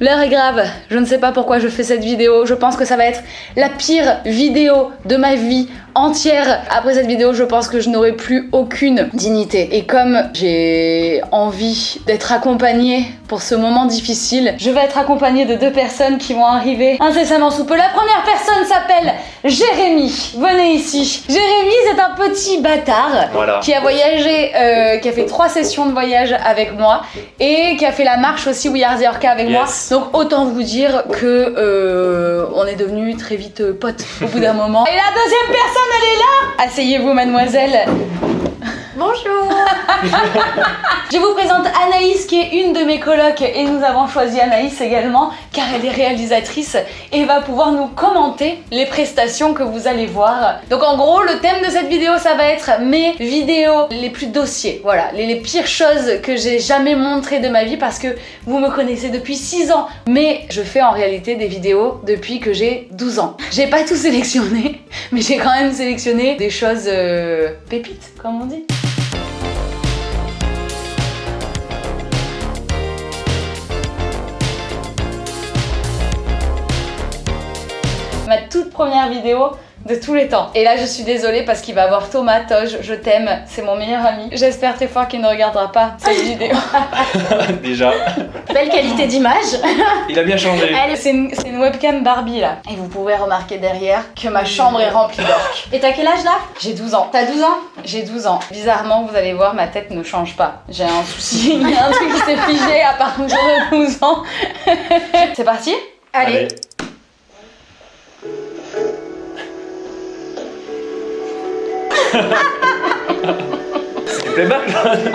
L'heure est grave, je ne sais pas pourquoi je fais cette vidéo, je pense que ça va être la pire vidéo de ma vie entière. Après cette vidéo, je pense que je n'aurai plus aucune dignité. Et comme j'ai envie d'être accompagnée pour ce moment difficile, je vais être accompagnée de deux personnes qui vont arriver incessamment sous peu. La première personne s'appelle Jérémy, venez ici. Jérémy, c'est un petit bâtard qui a voyagé, qui a fait 3 sessions de voyage avec moi et qui a fait la marche aussi We Are The Orca avec moi. Donc autant vous dire que on est devenus très vite potes au bout d'un moment. Et la deuxième personne, elle est là. Asseyez-vous, mademoiselle. Bonjour. Je vous présente Anaïs qui est une de mes colocs et nous avons choisi Anaïs également car elle est réalisatrice et va pouvoir nous commenter les prestations que vous allez voir. Donc en gros le thème de cette vidéo ça va être mes vidéos les plus dossiers, voilà, les pires choses que j'ai jamais montrées de ma vie parce que vous me connaissez depuis 6 ans mais je fais en réalité des vidéos depuis que j'ai 12 ans. J'ai pas tout sélectionné mais j'ai quand même sélectionné des choses pépites comme on dit. Ma toute première vidéo de tous les temps. Et là je suis désolée parce qu'il va avoir Thomas Toge, je t'aime, c'est mon meilleur ami. J'espère très fort qu'il ne regardera pas cette vidéo. Déjà. Belle qualité d'image. Il a bien changé. C'est une webcam Barbie là. Et vous pouvez remarquer derrière que ma chambre est remplie d'orques. Et t'as quel âge là? J'ai 12 ans. T'as 12 ans? J'ai 12 ans. Bizarrement, vous allez voir, ma tête ne change pas. J'ai un souci, il y a un truc qui s'est figé à partir de 12 ans. C'est parti? Allez. C'est du playback là. Tu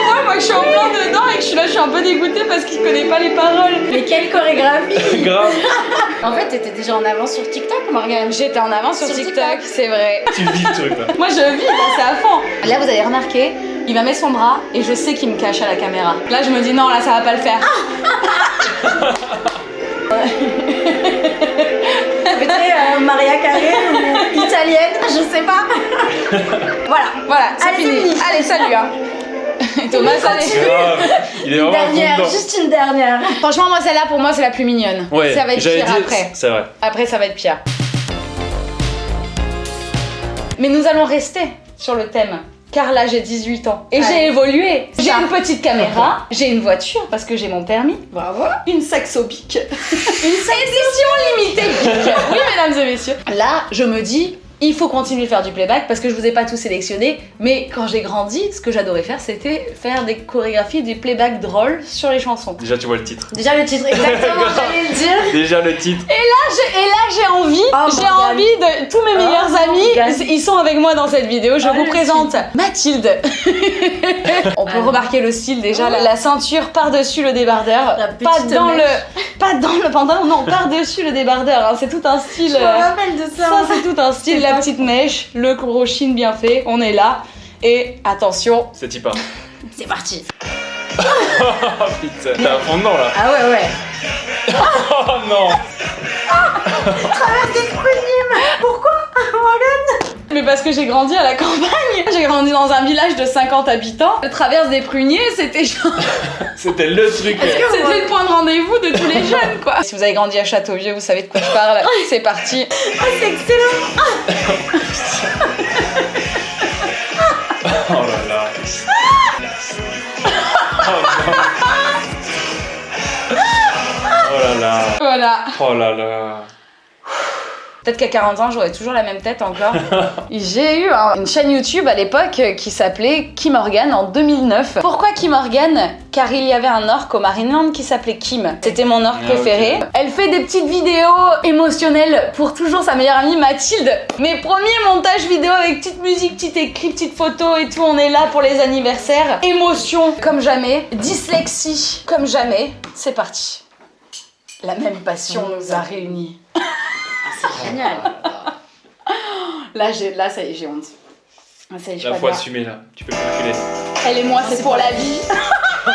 vois, moi je suis en plein dedans et que je suis là, je suis un peu dégoûtée parce qu'il connaît pas les paroles. Mais quelle chorégraphie. Grave. En fait, t'étais déjà en avance sur TikTok, Morgane. J'étais en avance sur TikTok, c'est vrai. Tu vis le truc là. Moi je vis, là c'est à fond. Là vous avez remarqué, il va mettre son bras et je sais qu'il me cache à la caméra. Là je me dis non, là ça va pas le faire. Peut-être Maria Carré ou italienne, je sais pas. Voilà, c'est Allez, fini. c'est fini. Allez, salut hein. Et Thomas, allez. Grave. Il est Une vraiment dernière, dedans. juste une dernière. Franchement, moi celle-là pour moi c'est la plus mignonne. Ouais, Ça va être j'allais pire dire, après. c'est vrai. Après ça va être pire. Mais nous allons rester sur le thème. Car là j'ai 18 ans et j'ai évolué. J'ai une petite caméra, j'ai une voiture parce que j'ai mon permis. Bravo. Une saxo bic. Une édition limitée bic. Oui mesdames et messieurs. Là je me dis il faut continuer de faire du playback parce que je vous ai pas tout sélectionné. Mais quand j'ai grandi, ce que j'adorais faire c'était faire des chorégraphies, des playbacks drôles sur les chansons. Déjà tu vois le titre. Déjà le titre, exactement, j'allais le dire. Déjà le titre. Et là j'ai envie, de tous mes meilleurs amis, ils sont avec moi dans cette vidéo. Je vous présente Mathilde. On peut remarquer le style déjà, la ceinture par-dessus le débardeur, pas dans le pantalon, non, par-dessus le débardeur. Hein. C'est tout un style. Je me rappelle de ça. Ça c'est tout un style, la petite mèche, le gros chine bien fait. On est là et attention. C'est type A. C'est parti. Oh putain, t'as un fond dedans là. Ah ouais. Oh non. Traverse des prunimes. Pourquoi, Morgane? Mais parce que j'ai grandi à la campagne. J'ai grandi dans un village de 50 habitants. Le traverse des pruniers, c'était genre... C'était le truc. C'était le point de rendez-vous de tous les jeunes, quoi. Si vous avez grandi à Châteauvieux, vous savez de quoi je parle. C'est parti. Oh, c'est excellent. Oh là là. Oh non. Oh là là. Voilà. Oh là là. Peut-être qu'à 40 ans, j'aurais toujours la même tête encore. J'ai eu une chaîne YouTube à l'époque qui s'appelait Kim Morgan en 2009. Pourquoi Kim Morgan? Car il y avait un orc au Marineland qui s'appelait Kim. C'était mon orc préféré. Okay. Elle fait des petites vidéos émotionnelles pour toujours sa meilleure amie Mathilde. Mes premiers montages vidéo avec petite musique, petit écrit, petite photo et tout. On est là pour les anniversaires. Émotion comme jamais. Dyslexie comme jamais. C'est parti. La même passion nous a réunis. C'est génial. Là, ça y est, j'ai honte. Ça y est, Là, faut assumer là. Tu peux plus reculer. Elle et moi, c'est pour la vie. On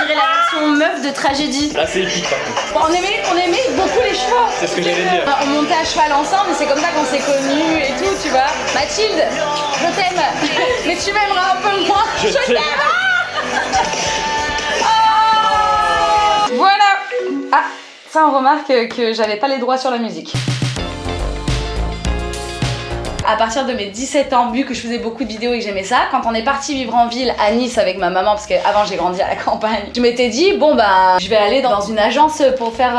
dirait la version meuf de tragédie. Là, c'est épique par contre. Bon, on aimait beaucoup les chevaux. C'est ce que j'allais dire. On montait à cheval ensemble, c'est comme ça qu'on s'est connus et tout, tu vois. Mathilde, je t'aime. Mais tu m'aimeras un peu moins. Je t'aime. Oh Ça, on remarque que j'avais pas les droits sur la musique. À partir de mes 17 ans, vu que je faisais beaucoup de vidéos et que j'aimais ça, quand on est parti vivre en ville à Nice avec ma maman, parce qu'avant j'ai grandi à la campagne, je m'étais dit, bon bah, je vais aller dans une agence pour faire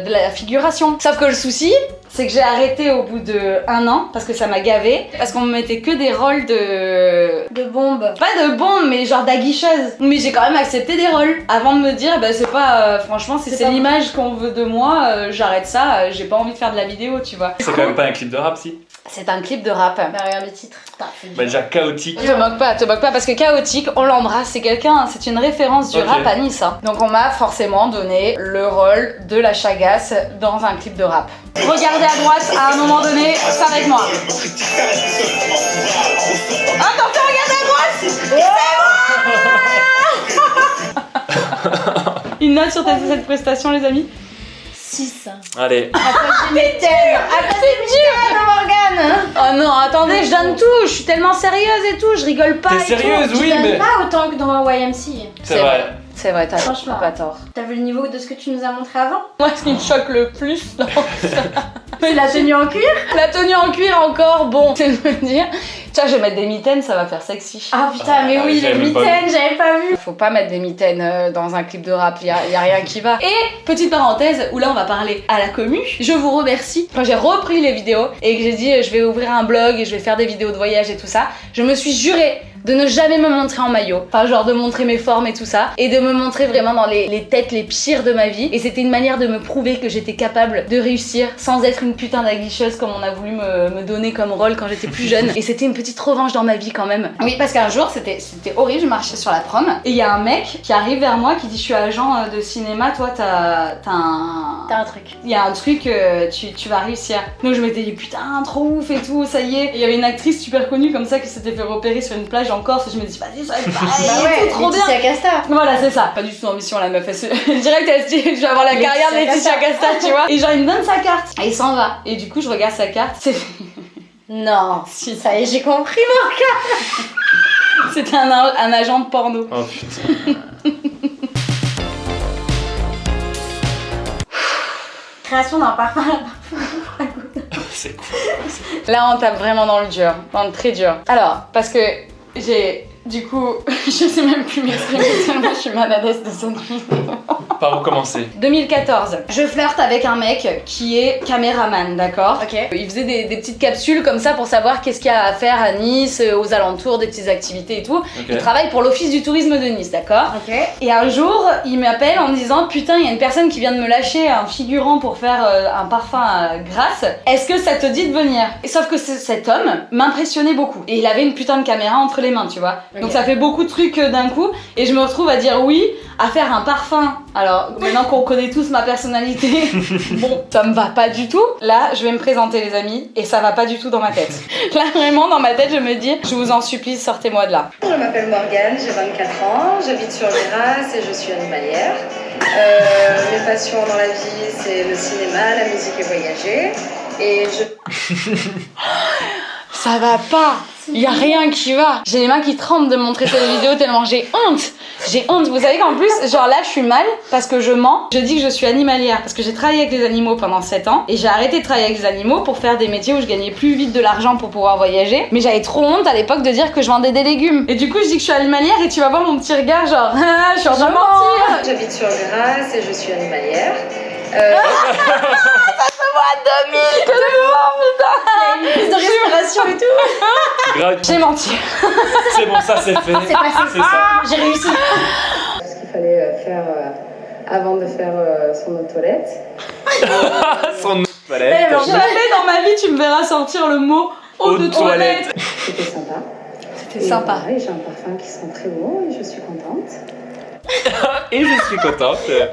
de la figuration. Sauf que le souci, c'est que j'ai arrêté au bout de 1 an, parce que ça m'a gavé, parce qu'on me mettait que des rôles De bombe. Pas de bombe, mais genre d'aguicheuse. Mais j'ai quand même accepté des rôles. Avant de me dire, bah c'est pas... franchement, si c'est l'image qu'on veut de moi, j'arrête ça, j'ai pas envie de faire de la vidéo, tu vois. C'est quand même pas un clip de rap, si? C'est un clip de rap. Bah regarde le titre. Bah déjà chaotique. Te moque pas, parce que Chaotique, on l'embrasse, c'est quelqu'un, c'est une référence du rap à Nice. Hein. Donc on m'a forcément donné le rôle de la chagasse dans un clip de rap. Regardez à droite, à un moment donné, ça va être moi. Attention, regardez à droite. Une note sur cette prestation, les amis? 6. Allez. À cause des mitaines. À cause des mitaines, Morgane. Oh non, attendez, je donne tout, je suis tellement sérieuse et tout, je rigole pas. T'es sérieuse, oui, mais... Pas autant que dans YMC. C'est vrai. C'est vrai, t'as Franchement. pas tort. T'as vu le niveau de ce que tu nous as montré avant? Moi, ce qui me choque le plus, C'est la tenue en cuir. la tenue en cuir encore, bon, c'est de me dire, tiens, je vais mettre des mitaines, ça va faire sexy. Ah putain, mais oui, les j'avais même pas mitaines, j'avais pas vu. Faut pas mettre des mitaines dans un clip de rap, y a rien qui va. Et petite parenthèse, où là on va parler à la commu, je vous remercie. Quand j'ai repris les vidéos et que j'ai dit je vais ouvrir un blog et je vais faire des vidéos de voyage et tout ça, je me suis juré de ne jamais me montrer en maillot. Enfin genre de montrer mes formes et tout ça. Et de me montrer vraiment dans les têtes les pires de ma vie. Et c'était une manière de me prouver que j'étais capable de réussir sans être une putain d'aguicheuse comme on a voulu me donner comme rôle quand j'étais plus jeune. Et c'était une petite revanche dans ma vie quand même. Oui, parce qu'un jour c'était horrible, je marchais sur la prom. Et il y a un mec qui arrive vers moi qui dit je suis agent de cinéma, toi t'as un truc. il y a un truc, tu vas réussir. Donc je m'étais dit putain trop ouf et tout, ça y est. Et il y avait une actrice super connue comme ça qui s'était fait repérer sur une plage en Corse et je me dis vas-y ça va être pareil Bah ouais, et tout, trop bien. Laetitia Casta. Voilà c'est ça. Pas du tout ambition la meuf. Direct elle se dit je vais avoir la Laetitia carrière de Laetitia Casta. Casta tu vois. Et genre il me donne sa carte et il s'en va. Et du coup je regarde sa carte. Non, Si. ça y est, j'ai compris, Morgane. C'était un agent de porno. Oh putain. Création d'un parfum. C'est cool. Là on tape vraiment dans le dur, dans le très dur. Alors parce que j'ai du coup je sais même plus m'exprimer tellement je suis maladesse de cette vidéo. Par où commencer? 2014, je flirte avec un mec qui est caméraman, d'accord? Ok. Il faisait des petites capsules comme ça pour savoir qu'est-ce qu'il y a à faire à Nice, aux alentours, des petites activités et tout. Il travaille pour l'office du tourisme de Nice, d'accord? Ok. Et un jour, il m'appelle en me disant putain, il y a une personne qui vient de me lâcher un figurant pour faire un parfum Grasse. Est-ce que ça te dit de venir? Et sauf que cet homme m'impressionnait beaucoup. Et il avait une putain de caméra entre les mains, tu vois. Ok. Donc ça fait beaucoup de trucs d'un coup. Et je me retrouve à dire oui, à faire un parfum. Alors maintenant qu'on connaît tous ma personnalité, bon, ça me va pas du tout. Là, je vais me présenter les amis et ça va pas du tout dans ma tête. Là, vraiment, dans ma tête, je me dis, je vous en supplie, sortez-moi de là. Je m'appelle Morgane, j'ai 24 ans, j'habite sur Géras et je suis animalière. Mes passions dans la vie, c'est le cinéma, la musique et voyager. Et je... Ça va pas. Y a rien qui va. J'ai les mains qui tremblent de montrer cette vidéo tellement j'ai honte. J'ai honte. Vous savez qu'en plus, genre là, je suis mal parce que je mens. Je dis que je suis animalière parce que j'ai travaillé avec les animaux pendant 7 ans et j'ai arrêté de travailler avec les animaux pour faire des métiers où je gagnais plus vite de l'argent pour pouvoir voyager. Mais j'avais trop honte à l'époque de dire que je vendais des légumes. Et du coup, je dis que je suis animalière et tu vas voir mon petit regard genre, ah, je suis en train de mentir. J'habite sur Géras et je suis animalière. Que de Une prise de respiration et tout. Grave. J'ai menti. C'est bon, ça c'est fait. C'est passé. C'est ça. J'ai réussi. Ce qu'il fallait faire avant de faire son eau de toilette. Son Ouais, alors, Jamais dans ma vie tu me verras sortir le mot eau de toilette. C'était sympa. C'était sympa. Voilà, et j'ai un parfum qui sent très bon et je suis contente. Et je suis contente. Là,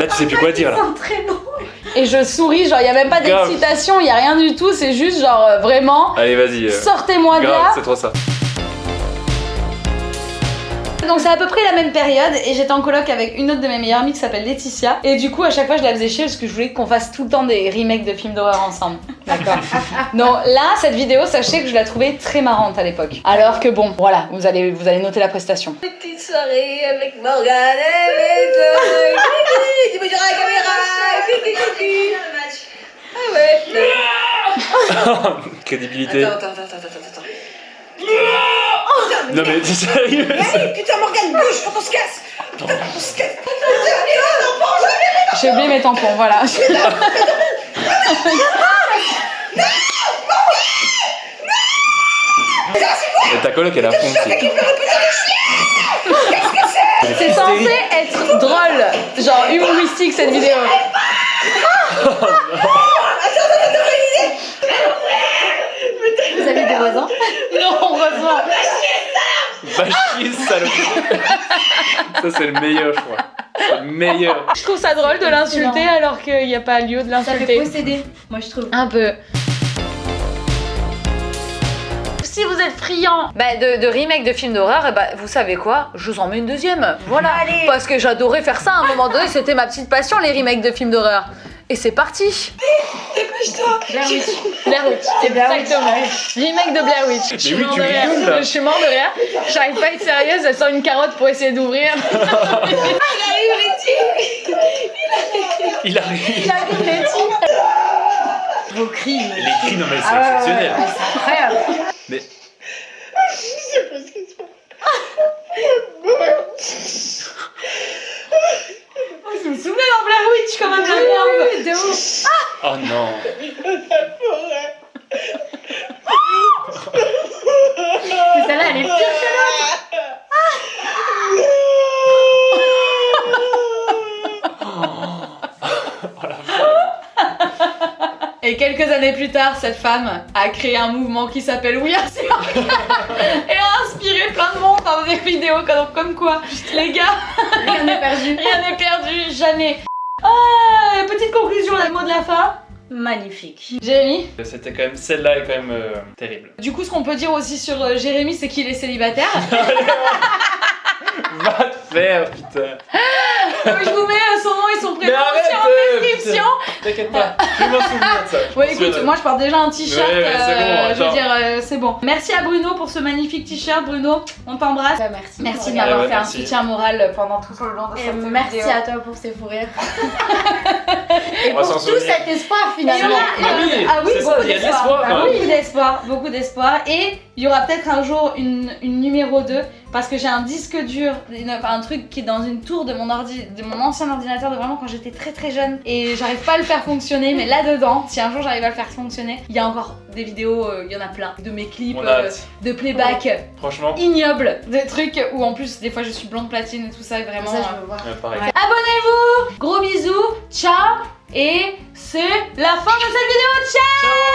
tu sais plus quoi dire là. C'est très bon. Et je souris, genre y a même pas Grave. d'excitation, y a rien du tout, c'est juste genre vraiment, Allez, vas-y. sortez-moi de Grave, là. c'est trop ça. Donc c'est à peu près la même période et j'étais en coloc avec une autre de mes meilleures amies qui s'appelle Laetitia et du coup à chaque fois je la faisais chier parce que je voulais qu'on fasse tout le temps des remakes de films d'horreur ensemble. D'accord. Donc là cette vidéo sachez que je la trouvais très marrante à l'époque. Alors que bon voilà vous allez noter la prestation. Petite soirée avec Morgane et mes dis bonjour à la caméra. Ah ouais. Crédibilité. Attends. Non mais t'es sérieux? Allez, putain, Morgane, bouge, faut qu'on se casse. J'ai oublié mes tampons, voilà. Et ta coloc elle a fond aussi. C'est censé être drôle, genre humoristique cette vidéo. Vous avez des voisins? Non, heureusement. Va chier salope. Ça c'est le meilleur je crois. C'est le meilleur. Je trouve ça drôle de l'insulter alors qu'il n'y a pas lieu de Ça fait l'insulter. posséder, moi je trouve. Un peu. Si vous êtes friand de remake de films d'horreur, vous savez quoi? Je vous en mets une deuxième. Voilà. Allez. Parce que j'adorais faire ça à un moment donné, c'était ma petite passion, les remakes de films d'horreur. Et c'est parti. Blair Witch. Blair Witch, C'est Blair Witch. exactement. Remake de Blair Witch. Je suis oui, mort tu de rire. rigoles, là. Je suis mort de rire. J'arrive pas à être sérieuse, elle sort une carotte pour essayer d'ouvrir. Il arrive. Vos cris. Les cris non mais c'est exceptionnel. C'est incroyable. Mais Je me souviens dans Blair Witch comme un merde. De ouf. oh non. Mais celle-là, elle est pire que l'autre. Et quelques années plus tard, cette femme a créé un mouvement qui s'appelle We Are Serial et a inspiré plein de monde dans des vidéos comme quoi, les gars, Rien n'est perdu. rien n'est perdu, jamais. Ah, petite conclusion, le mot de la fin. Magnifique. Jérémy. C'était quand même celle-là est quand même terrible. Du coup, ce qu'on peut dire aussi sur Jérémy, c'est qu'il est célibataire. Va te faire putain. Je vous mets son nom et son prénom Mais aussi arrête, en description. T'inquiète pas, je vais m'en souvenir de ça. Ouais, écoute, moi je porte déjà un t-shirt, Ouais, c'est bon, je veux attends. dire, c'est bon. Merci à Bruno pour ce magnifique t-shirt, Bruno, on t'embrasse. Bah, merci. Merci de Ouais, m'avoir ouais, fait un merci. soutien moral pendant tout le long de Et cette merci vidéo. à toi pour ces fous rires. Et On va pour s'en tout souvenir. cet espoir Il y aura- finalement. Ah oui, ah oui, c'est ça, beaucoup il y a de d'espoir. l'espoir, quand même. Beaucoup d'espoir. Et il y aura peut-être un jour une numéro 2 parce que j'ai un disque dur, un truc qui est dans une tour de mon ancien ordinateur de vraiment quand j'étais très très jeune et j'arrive pas à le faire fonctionner, mais là-dedans, si un jour j'arrive à le faire fonctionner, il y a encore des vidéos, il y en a plein, de mes clips, On a hâte. de playback Franchement, ignobles, de trucs où en plus des fois je suis blonde platine et tout ça, et vraiment... Ça, je veux voir. pareil. Ouais. Abonnez-vous, gros bisous, ciao, et c'est la fin de cette vidéo, ciao.